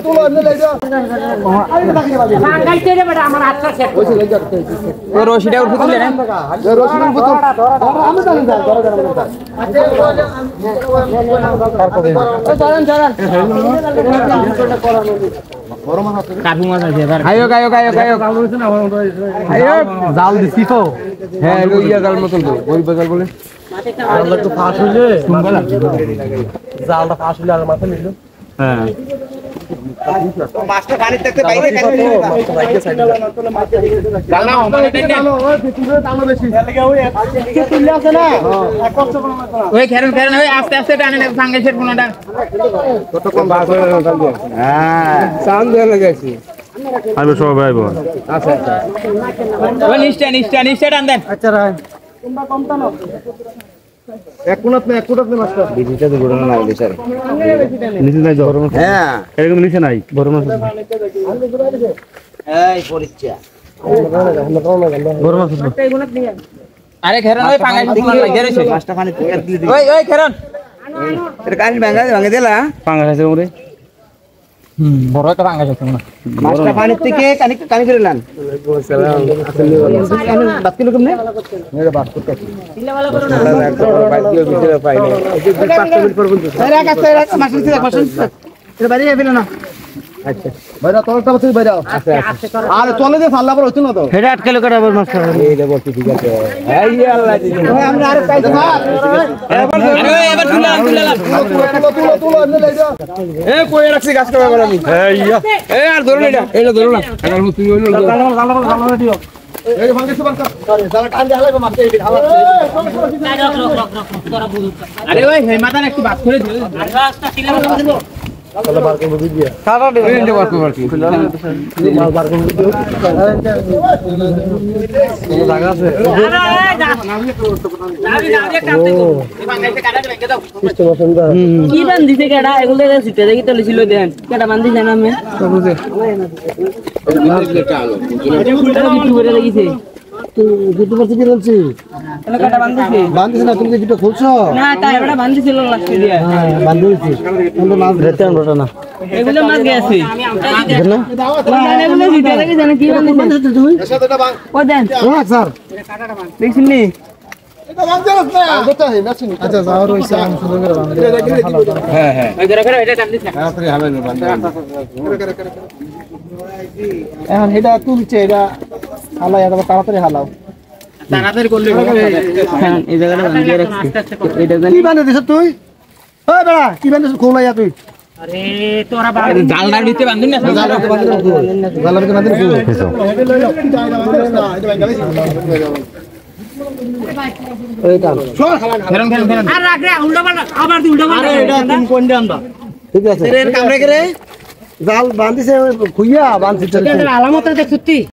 তুলো এনে যাও বাঙ্গাইতে রে বেটা আমার হাতটা সেট ওই লেগে যাচ্ছে ওই রশিটা উঠে দিলে না রসুন বোতল আমি জানি স্যার ধরো কাঠু মাছ আছে এবার আয়ো জাল দিছি তো হ্যাঁ ওই জাল মতন তো ওই বাজার বলে জালটা একটু ফাঁস হইলে জালটা ফাঁস হইলে আর মাথা নিল হ্যাঁ মাছটা পানি থেকে বাইরে কাছে জালনা মানে টানো ওই ভিতরে টানো বেশি লাগে ওই একটু তুলে আছে না এক কষ্ট করে না ওই খেরন ওই আস্তে আস্তে টানে না ফাঙ্গাসের কোনটা কত কম বাস হয়ে গেল হ্যাঁ চান দিয়ে লাগাইছি আমি সব ভাই বোন আচ্ছা আচ্ছা ওই নিচটা টান দেন আচ্ছা রাই তোমরা কম টানো এক কোণাত না মাস্টার বিজিটা তো বড় না হইলে স্যার নিচে নাই বড় মাছ হ্যাঁ এরকম নিচে নাই বড় মাছ এই পরিচয় বড় মাছ আছে। আরে খেরন ওই ফাঙ্গাস দিকে লাগে রইছে মাছটা পানি থেকে দিলে ওই খেরন এটা কানি ভাঙা দিলা পাঙ্গাস আছে ওরে বড় একটা ফাঙ্গাস আছে না মাছটা পানি থেকে কানি করে লান বাত কিলো কম নে মেরে বাস করতে মাছ নিতে মাছ এটা বাইরে যাবে না আচ্ছা বাইরে তোরটা বসে বাইরে আর চলে যে ফাল্লা পর হইতো না তো হেডা আটকে লোকের আবার মাছ খাবে এইটা বলছি ঠিক আছে এই আল্লাহ আমরা আরে পাইছি না এবার তুলাম তুলো এনে যাও এ কই রাখছি গাছ কাটা আমি এই আর ধরো না এটা ধরো না তুমি হইলো এই ভাঙে সব বাঙ্কা আরে জালা টান দিয়ে হালাইবো মারতে এই হালা আরে ওই হেমাদান একটু বাদ করে দিল রাস্তা কিলা দিল তাহলে বার করে দিয়ে সারা দে এই বার করে মাল বার করে দিও কোনো জায়গা আছে সিস্টেম আছে না কি বান দিতে কেডা এগুলো সিটে দেখি তো লিছিল দেন কেডা বান দিছে না আমি বুঝে কি করে দেখিছে তুই দুটো পারতে কি বলছি এলা কেডা বান দিছে বান্ধিস না তুমি কি দুটো খুলছো না তাই এবারে বান দিছিল লাগছে দিয়া হ্যাঁ বান্ধিছি আমরা মাছ ধরতে আমরা না এগুলো মাছ গেছে না এগুলো সিটে দেখি জানে কি বান দিছে তুই ও দেন রাখ স্যার দেখছিস নি আচ্ছা যাও রইছে আমি সুন্দর করে বান্ধে ওই করে করে এটা টান দিছ না এখন এটা তুলছে এটা হালাই এটা তাড়াতাড়ি হালাও তাড়াতাড়ি করলে হ্যাঁ এই জায়গাটা বান দিয়ে রাখছি এটা জানি কি বান্ধে দিছ তুই ওই বেড়া কি বান্ধে খোলাইয়া তুই আরে তোরা জালনার ভিতরে বান্ধুন না জালার ভিতরে বান্ধে এইটা খেরন আর রাখ রে উল্টা পাল্টা আবার দি উল্টা পাল্টা এটা তুমি কোন দিয়ে আনবা ঠিক আছে এর কামড়ে করে জাল বান্ধিছে খুইয়া বান্ধছে আলামত দেখছতি